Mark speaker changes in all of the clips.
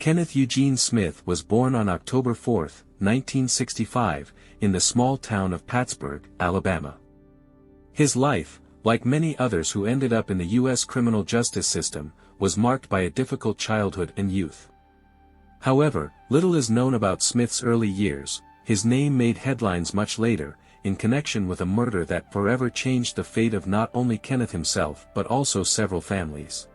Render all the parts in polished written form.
Speaker 1: Kenneth Eugene Smith was born on October 4, 1965, in the small town of Plattsburgh, Alabama. His life, like many others who ended up in the U.S. criminal justice system, was marked by a difficult childhood and youth. However, little is known about Smith's early years. His name made headlines much later, in connection with a murder that forever changed the fate of not only Kenneth himself but also several families.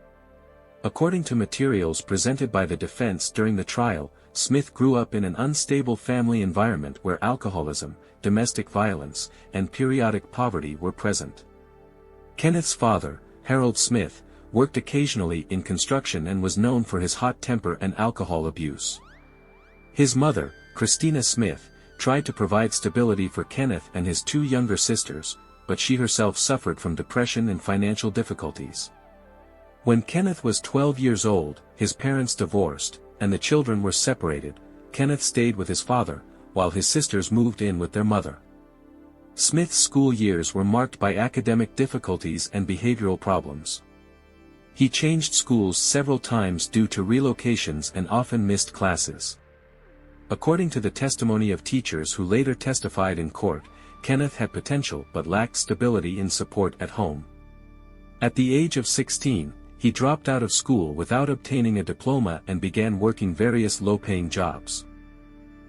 Speaker 1: According to materials presented by the defense during the trial, Smith grew up in an unstable family environment where alcoholism, domestic violence, and periodic poverty were present. Kenneth's father, Harold Smith, worked occasionally in construction and was known for his hot temper and alcohol abuse. His mother, Christina Smith, tried to provide stability for Kenneth and his two younger sisters, but she herself suffered from depression and financial difficulties. When Kenneth was 12 years old, his parents divorced, and the children were separated. Kenneth stayed with his father, while his sisters moved in with their mother. Smith's school years were marked by academic difficulties and behavioral problems. He changed schools several times due to relocations and often missed classes. According to the testimony of teachers who later testified in court, Kenneth had potential but lacked stability and support at home. At the age of 16, he dropped out of school without obtaining a diploma and began working various low-paying jobs.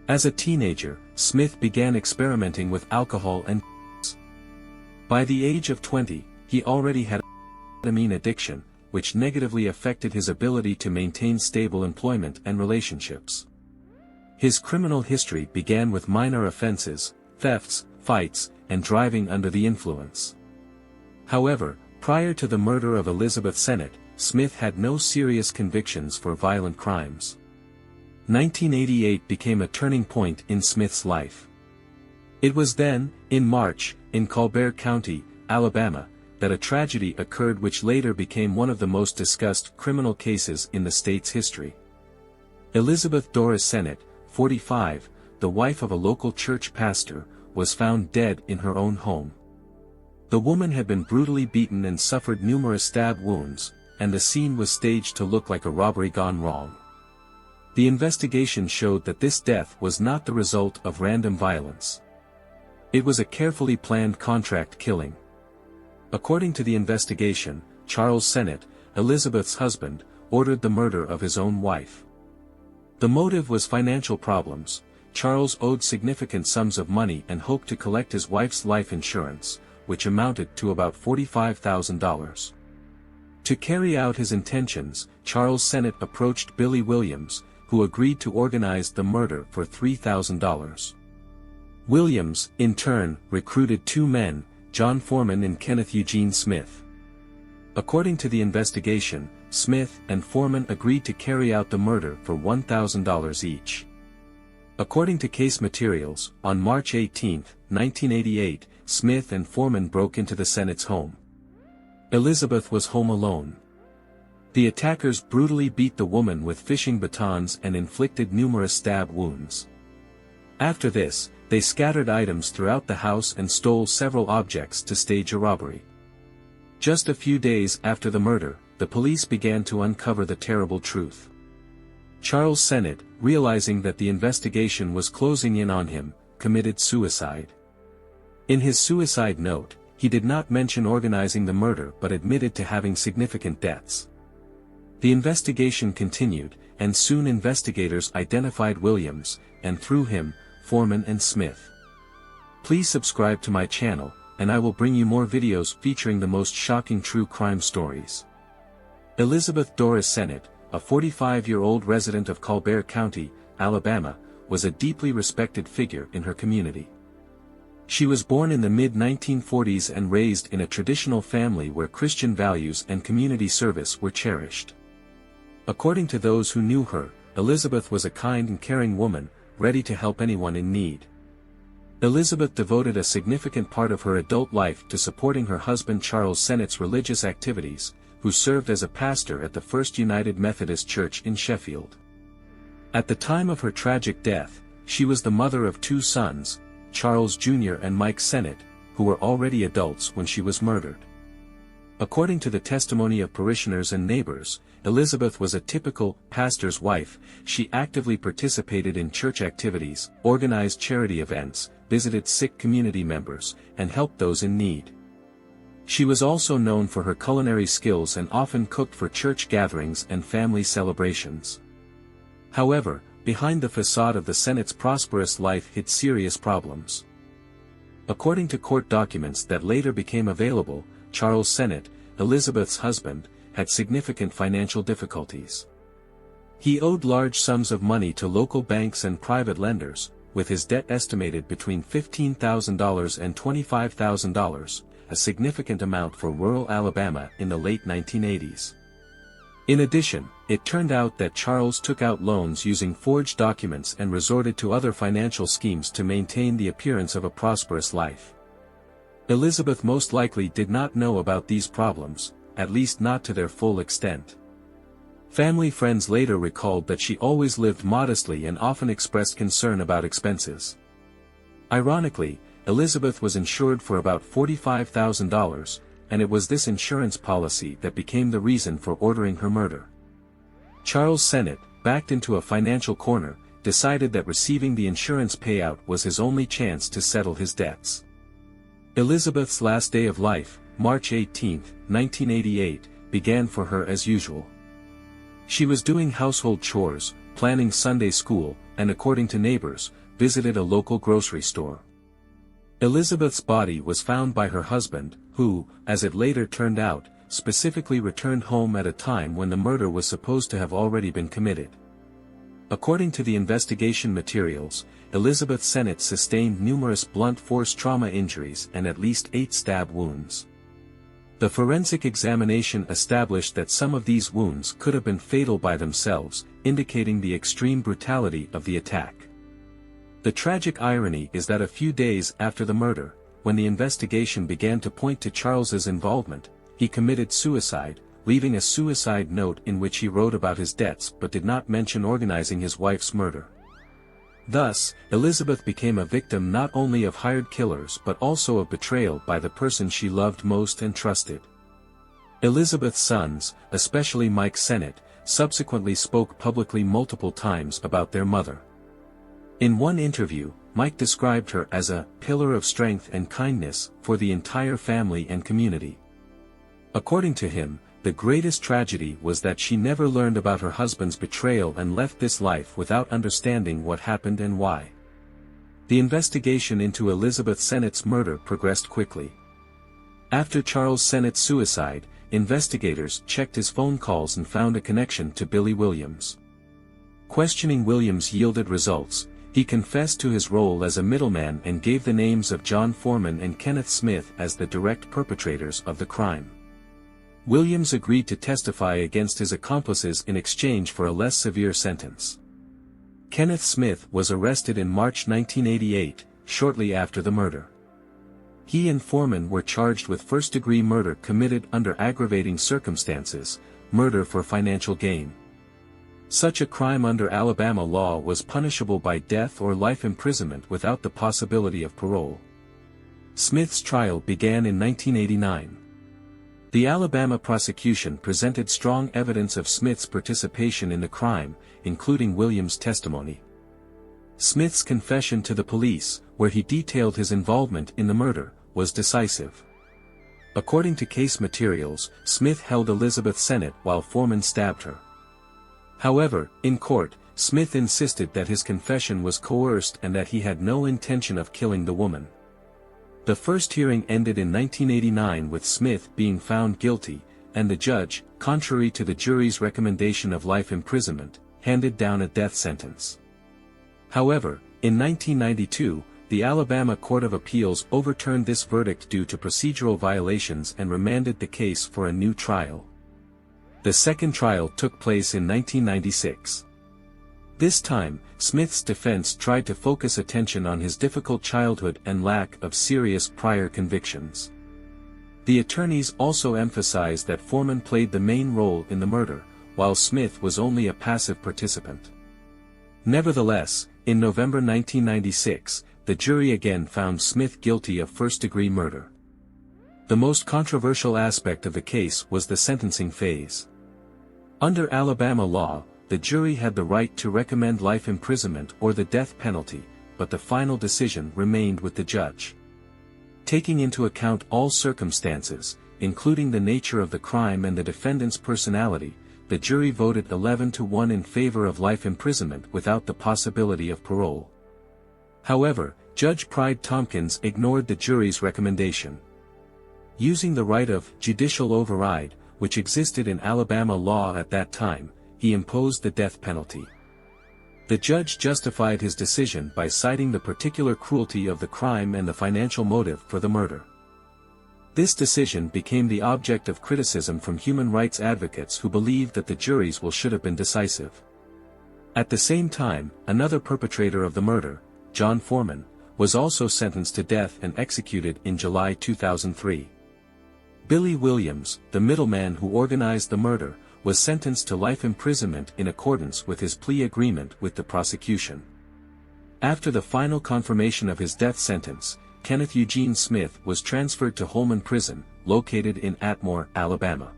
Speaker 1: As a teenager, Smith began experimenting with alcohol and drugs. By the age of 20, he already had amphetamine addiction, which negatively affected his ability to maintain stable employment and relationships. His criminal history began with minor offenses, thefts, fights, and driving under the influence. However, prior to the murder of Elizabeth Sennett, Smith had no serious convictions for violent crimes. 1988 became a turning point in Smith's life. It was then, in March, in Colbert County, Alabama, that a tragedy occurred which later became one of the most discussed criminal cases in the state's history. Elizabeth Doris Sennett, 45, the wife of a local church pastor, was found dead in her own home. The woman had been brutally beaten and suffered numerous stab wounds, and the scene was staged to look like a robbery gone wrong. The investigation showed that this death was not the result of random violence. It was a carefully planned contract killing. According to the investigation, Charles Sennett, Elizabeth's husband, ordered the murder of his own wife. The motive was financial problems. Charles owed significant sums of money and hoped to collect his wife's life insurance, which amounted to about $45,000. To carry out his intentions, Charles Sennett approached Billy Williams, who agreed to organize the murder for $3,000. Williams, in turn, recruited two men, John Foreman and Kenneth Eugene Smith. According to the investigation, Smith and Foreman agreed to carry out the murder for $1,000 each. According to case materials, on March 18, 1988, Smith and Foreman broke into the Sennett's home. Elizabeth was home alone. The attackers brutally beat the woman with fishing batons and inflicted numerous stab wounds. After this, they scattered items throughout the house and stole several objects to stage a robbery. Just a few days after the murder, the police began to uncover the terrible truth. Charles Sennett, realizing that the investigation was closing in on him, committed suicide. In his suicide note, he did not mention organizing the murder but admitted to having significant debts. The investigation continued, and soon investigators identified Williams, and through him, Foreman and Smith. Please subscribe to my channel, and I will bring you more videos featuring the most shocking true crime stories. Elizabeth Doris Sennett, a 45-year-old resident of Colbert County, Alabama, was a deeply respected figure in her community. She was born in the mid-1940s and raised in a traditional family where Christian values and community service were cherished. According to those who knew her, Elizabeth was a kind and caring woman, ready to help anyone in need. Elizabeth devoted a significant part of her adult life to supporting her husband Charles Sennett's religious activities, who served as a pastor at the First United Methodist Church in Sheffield. At the time of her tragic death, she was the mother of two sons, Charles Jr. and Mike Sennett, who were already adults when she was murdered. According to the testimony of parishioners and neighbors, Elizabeth was a typical pastor's wife. She actively participated in church activities, organized charity events, visited sick community members, and helped those in need. She was also known for her culinary skills and often cooked for church gatherings and family celebrations. However, behind the facade of the Sennett's prosperous life hid serious problems. According to court documents that later became available, Charles Sennett, Elizabeth's husband, had significant financial difficulties. He owed large sums of money to local banks and private lenders, with his debt estimated between $15,000 and $25,000, a significant amount for rural Alabama in the late 1980s. In addition, it turned out that Charles took out loans using forged documents and resorted to other financial schemes to maintain the appearance of a prosperous life. Elizabeth most likely did not know about these problems, at least not to their full extent. Family friends later recalled that she always lived modestly and often expressed concern about expenses. Ironically, Elizabeth was insured for about $45,000, and it was this insurance policy that became the reason for ordering her murder. Charles Sennett, backed into a financial corner, decided that receiving the insurance payout was his only chance to settle his debts. Elizabeth's last day of life, March 18, 1988, began for her as usual. She was doing household chores, planning Sunday school, and according to neighbors, visited a local grocery store. Elizabeth's body was found by her husband, who, as it later turned out, specifically returned home at a time when the murder was supposed to have already been committed. According to the investigation materials, Elizabeth Sennett sustained numerous blunt force trauma injuries and at least 8 stab wounds. The forensic examination established that some of these wounds could have been fatal by themselves, indicating the extreme brutality of the attack. The tragic irony is that a few days after the murder, when the investigation began to point to Charles's involvement, he committed suicide, leaving a suicide note in which he wrote about his debts but did not mention organizing his wife's murder. Thus, Elizabeth became a victim not only of hired killers but also of betrayal by the person she loved most and trusted. Elizabeth's sons, especially Mike Sennett, subsequently spoke publicly multiple times about their mother. In one interview, Mike described her as a pillar of strength and kindness for the entire family and community. According to him, the greatest tragedy was that she never learned about her husband's betrayal and left this life without understanding what happened and why. The investigation into Elizabeth Sennett's murder progressed quickly. After Charles Sennett's suicide, investigators checked his phone calls and found a connection to Billy Williams. Questioning Williams yielded results. He confessed to his role as a middleman and gave the names of John Foreman and Kenneth Smith as the direct perpetrators of the crime. Williams agreed to testify against his accomplices in exchange for a less severe sentence. Kenneth Smith was arrested in March 1988, shortly after the murder. He and Foreman were charged with first-degree murder committed under aggravating circumstances, murder for financial gain. Such a crime under Alabama law was punishable by death or life imprisonment without the possibility of parole. Smith's trial began in 1989. The Alabama prosecution presented strong evidence of Smith's participation in the crime, including Williams' testimony. Smith's confession to the police, where he detailed his involvement in the murder, was decisive. According to case materials, Smith held Elizabeth Sennett while Foreman stabbed her. However, in court, Smith insisted that his confession was coerced and that he had no intention of killing the woman. The first hearing ended in 1989 with Smith being found guilty, and the judge, contrary to the jury's recommendation of life imprisonment, handed down a death sentence. However, in 1992, the Alabama Court of Appeals overturned this verdict due to procedural violations and remanded the case for a new trial. The second trial took place in 1996. This time, Smith's defense tried to focus attention on his difficult childhood and lack of serious prior convictions. The attorneys also emphasized that Foreman played the main role in the murder, while Smith was only a passive participant. Nevertheless, in November 1996, the jury again found Smith guilty of first-degree murder. The most controversial aspect of the case was the sentencing phase. Under Alabama law, the jury had the right to recommend life imprisonment or the death penalty, but the final decision remained with the judge. Taking into account all circumstances, including the nature of the crime and the defendant's personality, the jury voted 11-1 in favor of life imprisonment without the possibility of parole. However, Judge Pride Tompkins ignored the jury's recommendation. Using the right of judicial override, which existed in Alabama law at that time, he imposed the death penalty. The judge justified his decision by citing the particular cruelty of the crime and the financial motive for the murder. This decision became the object of criticism from human rights advocates who believed that the jury's will should have been decisive. At the same time, another perpetrator of the murder, John Foreman, was also sentenced to death and executed in July 2003. Billy Williams, the middleman who organized the murder, was sentenced to life imprisonment in accordance with his plea agreement with the prosecution. After the final confirmation of his death sentence, Kenneth Eugene Smith was transferred to Holman Prison, located in Atmore, Alabama.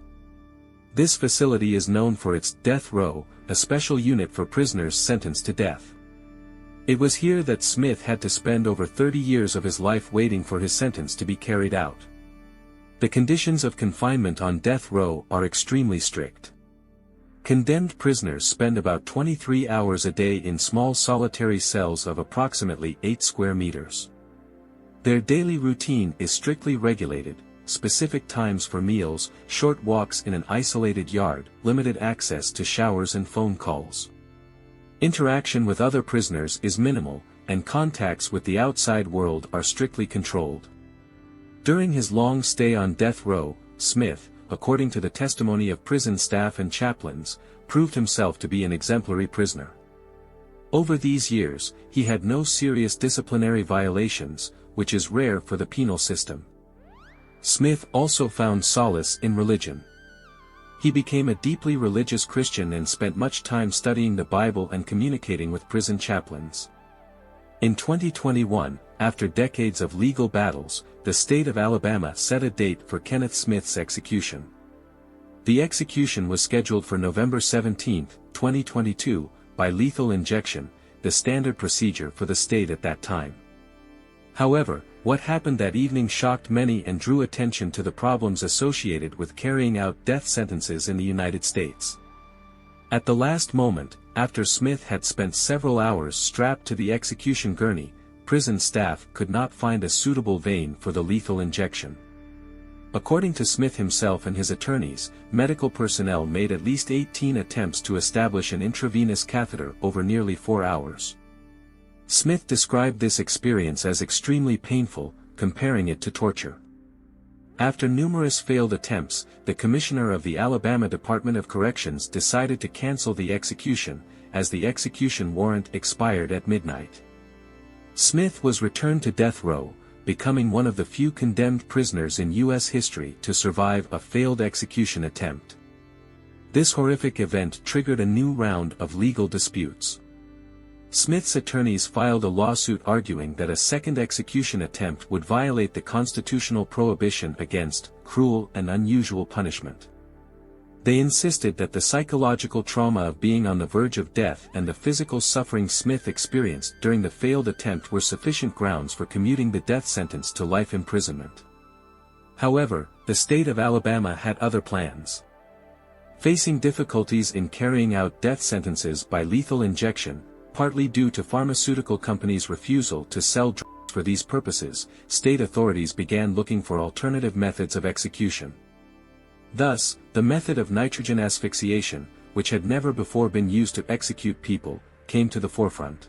Speaker 1: This facility is known for its death row, a special unit for prisoners sentenced to death. It was here that Smith had to spend over 30 years of his life waiting for his sentence to be carried out. The conditions of confinement on death row are extremely strict. Condemned prisoners spend about 23 hours a day in small solitary cells of approximately 8 square meters. Their daily routine is strictly regulated: specific times for meals, short walks in an isolated yard, limited access to showers and phone calls. Interaction with other prisoners is minimal, and contacts with the outside world are strictly controlled. During his long stay on death row, Smith, according to the testimony of prison staff and chaplains, proved himself to be an exemplary prisoner. Over these years, he had no serious disciplinary violations, which is rare for the penal system. Smith also found solace in religion. He became a deeply religious Christian and spent much time studying the Bible and communicating with prison chaplains. In 2021, after decades of legal battles, the state of Alabama set a date for Kenneth Smith's execution. The execution was scheduled for November 17, 2022, by lethal injection, the standard procedure for the state at that time. However, what happened that evening shocked many and drew attention to the problems associated with carrying out death sentences in the United States. At the last moment, after Smith had spent several hours strapped to the execution gurney, prison staff could not find a suitable vein for the lethal injection. According to Smith himself and his attorneys, medical personnel made at least 18 attempts to establish an intravenous catheter over nearly 4 hours. Smith described this experience as extremely painful, comparing it to torture. After numerous failed attempts, the commissioner of the Alabama Department of Corrections decided to cancel the execution, as the execution warrant expired at midnight. Smith was returned to death row, becoming one of the few condemned prisoners in U.S. history to survive a failed execution attempt. This horrific event triggered a new round of legal disputes. Smith's attorneys filed a lawsuit arguing that a second execution attempt would violate the constitutional prohibition against cruel and unusual punishment. They insisted that the psychological trauma of being on the verge of death and the physical suffering Smith experienced during the failed attempt were sufficient grounds for commuting the death sentence to life imprisonment. However, the state of Alabama had other plans. Facing difficulties in carrying out death sentences by lethal injection, partly due to pharmaceutical companies' refusal to sell drugs for these purposes, state authorities began looking for alternative methods of execution. Thus, the method of nitrogen asphyxiation, which had never before been used to execute people, came to the forefront.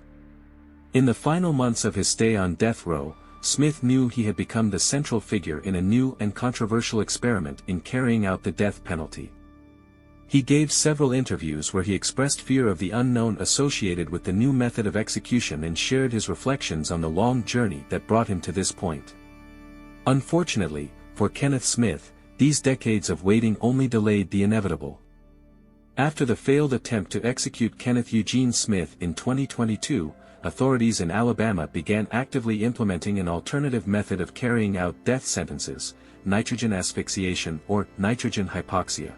Speaker 1: In the final months of his stay on death row, Smith knew he had become the central figure in a new and controversial experiment in carrying out the death penalty. He gave several interviews where he expressed fear of the unknown associated with the new method of execution and shared his reflections on the long journey that brought him to this point. Unfortunately, for Kenneth Smith, these decades of waiting only delayed the inevitable. After the failed attempt to execute Kenneth Eugene Smith in 2022, authorities in Alabama began actively implementing an alternative method of carrying out death sentences, nitrogen asphyxiation or nitrogen hypoxia.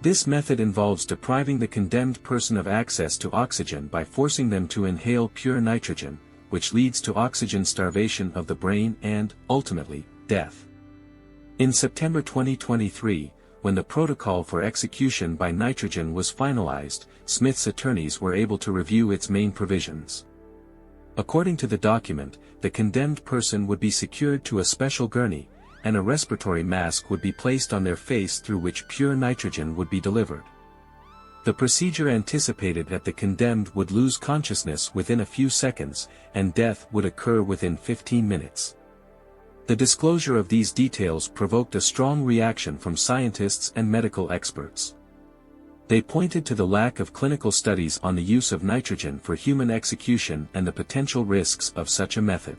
Speaker 1: This method involves depriving the condemned person of access to oxygen by forcing them to inhale pure nitrogen, which leads to oxygen starvation of the brain and, ultimately, death. In September 2023, when the protocol for execution by nitrogen was finalized, Smith's attorneys were able to review its main provisions. According to the document, the condemned person would be secured to a special gurney, and a respiratory mask would be placed on their face through which pure nitrogen would be delivered. The procedure anticipated that the condemned would lose consciousness within a few seconds, and death would occur within 15 minutes. The disclosure of these details provoked a strong reaction from scientists and medical experts. They pointed to the lack of clinical studies on the use of nitrogen for human execution and the potential risks of such a method.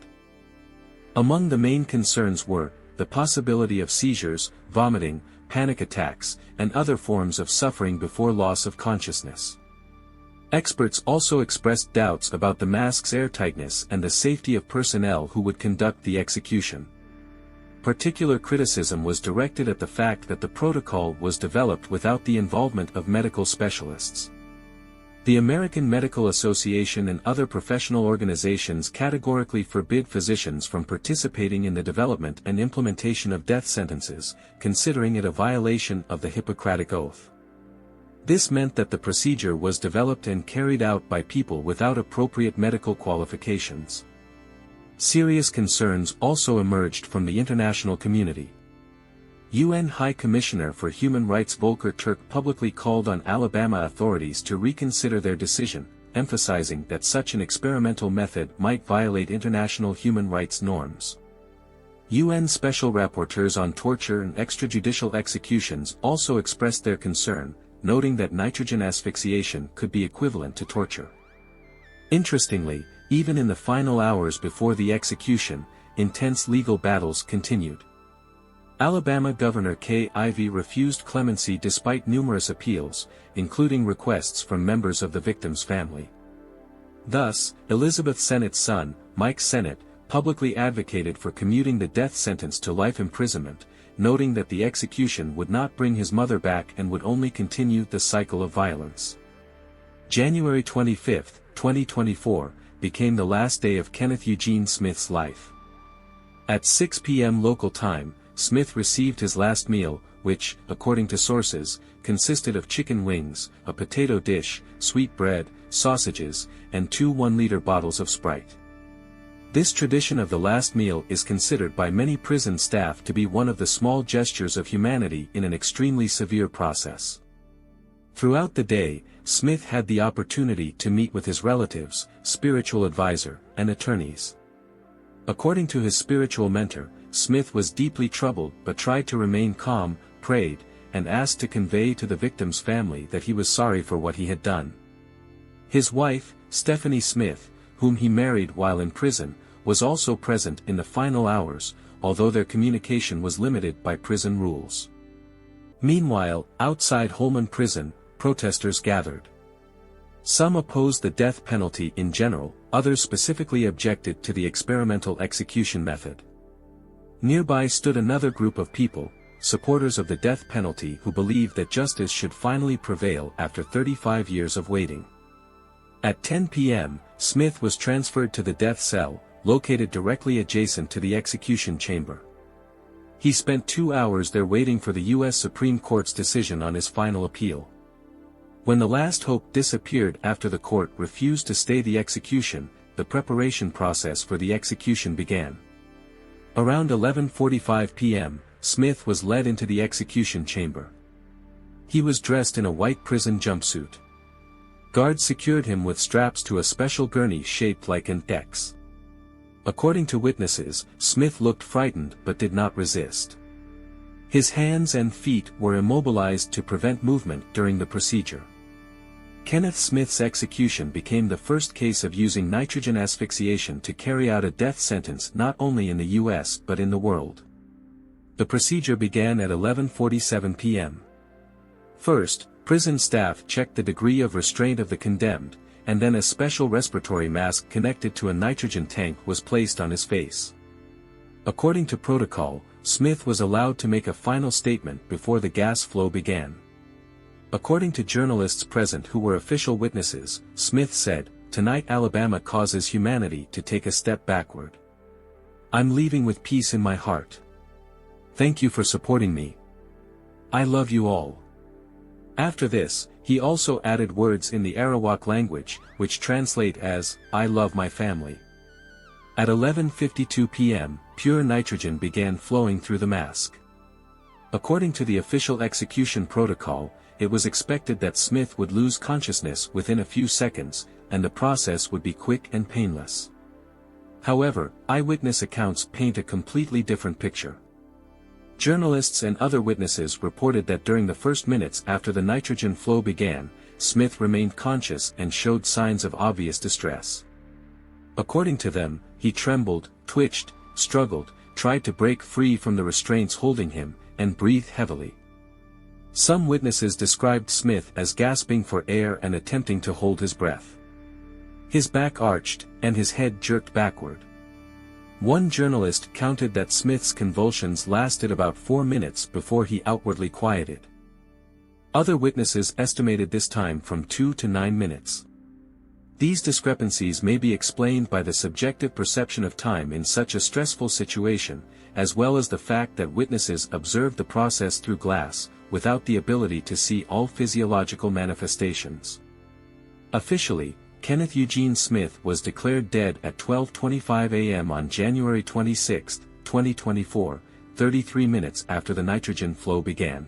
Speaker 1: Among the main concerns were the possibility of seizures, vomiting, panic attacks, and other forms of suffering before loss of consciousness. Experts also expressed doubts about the mask's airtightness and the safety of personnel who would conduct the execution. Particular criticism was directed at the fact that the protocol was developed without the involvement of medical specialists. The American Medical Association and other professional organizations categorically forbid physicians from participating in the development and implementation of death sentences, considering it a violation of the Hippocratic Oath. This meant that the procedure was developed and carried out by people without appropriate medical qualifications. Serious concerns also emerged from the international community. UN High Commissioner for Human Rights Volker Turk publicly called on Alabama authorities to reconsider their decision, emphasizing that such an experimental method might violate international human rights norms. UN Special Rapporteurs on Torture and Extrajudicial Executions also expressed their concern, noting that nitrogen asphyxiation could be equivalent to torture. Interestingly, even in the final hours before the execution, intense legal battles continued. Alabama Governor Kay Ivey refused clemency despite numerous appeals, including requests from members of the victim's family. Thus, Elizabeth Sennett's son, Mike Sennett, publicly advocated for commuting the death sentence to life imprisonment, noting that the execution would not bring his mother back and would only continue the cycle of violence. January 25, 2024, became the last day of Kenneth Eugene Smith's life. At 6 p.m. local time, Smith received his last meal, which, according to sources, consisted of chicken wings, a potato dish, sweet bread, sausages, and 2 1-liter bottles of Sprite. This tradition of the last meal is considered by many prison staff to be one of the small gestures of humanity in an extremely severe process. Throughout the day, Smith had the opportunity to meet with his relatives, spiritual advisor, and attorneys. According to his spiritual mentor, Smith was deeply troubled but tried to remain calm, prayed, and asked to convey to the victim's family that he was sorry for what he had done. His wife, Stephanie Smith, whom he married while in prison, was also present in the final hours, although their communication was limited by prison rules. Meanwhile, outside Holman Prison, protesters gathered. Some opposed the death penalty in general, others specifically objected to the experimental execution method. Nearby stood another group of people, supporters of the death penalty who believed that justice should finally prevail after 35 years of waiting. At 10 p.m., Smith was transferred to the death cell, located directly adjacent to the execution chamber. He spent 2 hours there waiting for the U.S. Supreme Court's decision on his final appeal. When the last hope disappeared after the court refused to stay the execution, the preparation process for the execution began. Around 11:45 p.m., Smith was led into the execution chamber. He was dressed in a white prison jumpsuit. Guards secured him with straps to a special gurney shaped like an X. According to witnesses, Smith looked frightened but did not resist. His hands and feet were immobilized to prevent movement during the procedure. Kenneth Smith's execution became the first case of using nitrogen asphyxiation to carry out a death sentence not only in the U.S. but in the world. The procedure began at 11:47 p.m. First, prison staff checked the degree of restraint of the condemned, and then a special respiratory mask connected to a nitrogen tank was placed on his face. According to protocol, Smith was allowed to make a final statement before the gas flow began. According to journalists present who were official witnesses, Smith said, "Tonight Alabama causes humanity to take a step backward. I'm leaving with peace in my heart. Thank you for supporting me. I love you all." After this, he also added words in the Arawak language, which translate as, "I love my family." At 11:52 p.m., pure nitrogen began flowing through the mask. According to the official execution protocol, it was expected that Smith would lose consciousness within a few seconds, and the process would be quick and painless. However, eyewitness accounts paint a completely different picture. Journalists and other witnesses reported that during the first minutes after the nitrogen flow began, Smith remained conscious and showed signs of obvious distress. According to them, he trembled, twitched, struggled, tried to break free from the restraints holding him, and breathed heavily. Some witnesses described Smith as gasping for air and attempting to hold his breath. His back arched, and his head jerked backward. One journalist counted that Smith's convulsions lasted about 4 minutes before he outwardly quieted. Other witnesses estimated this time from 2 to 9 minutes. These discrepancies may be explained by the subjective perception of time in such a stressful situation, as well as the fact that witnesses observed the process through glass, without the ability to see all physiological manifestations. Officially, Kenneth Eugene Smith was declared dead at 12:25 a.m. on January 26, 2024, 33 minutes after the nitrogen flow began.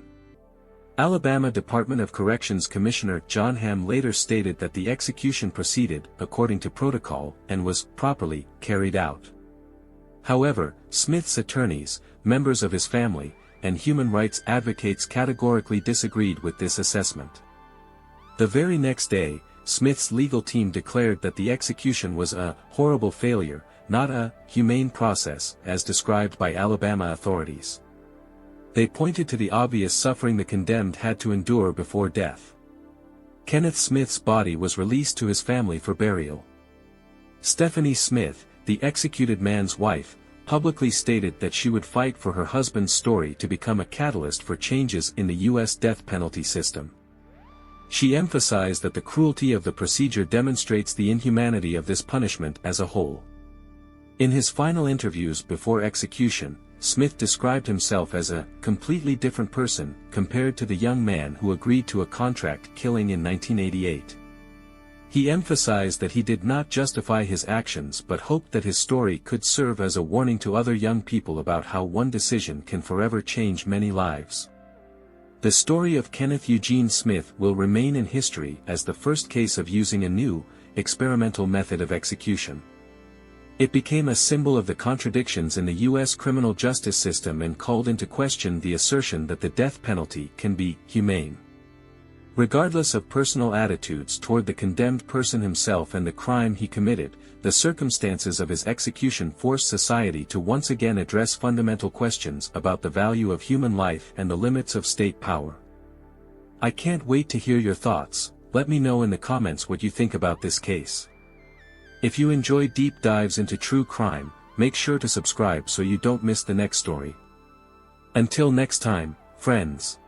Speaker 1: Alabama Department of Corrections Commissioner John Hamm later stated that the execution proceeded according to protocol and was properly carried out. However, Smith's attorneys, members of his family, and human rights advocates categorically disagreed with this assessment. The very next day, Smith's legal team declared that the execution was a horrible failure, not a humane process, as described by Alabama authorities. They pointed to the obvious suffering the condemned had to endure before death. Kenneth Smith's body was released to his family for burial. Stephanie Smith, the executed man's wife, publicly stated that she would fight for her husband's story to become a catalyst for changes in the U.S. death penalty system. She emphasized that the cruelty of the procedure demonstrates the inhumanity of this punishment as a whole. In his final interviews before execution, Smith described himself as a completely different person compared to the young man who agreed to a contract killing in 1988. He emphasized that he did not justify his actions but hoped that his story could serve as a warning to other young people about how one decision can forever change many lives. The story of Kenneth Eugene Smith will remain in history as the first case of using a new, experimental method of execution. It became a symbol of the contradictions in the U.S. criminal justice system and called into question the assertion that the death penalty can be humane. Regardless of personal attitudes toward the condemned person himself and the crime he committed, the circumstances of his execution forced society to once again address fundamental questions about the value of human life and the limits of state power. I can't wait to hear your thoughts. Let me know in the comments what you think about this case. If you enjoy deep dives into true crime, make sure to subscribe so you don't miss the next story. Until next time, friends.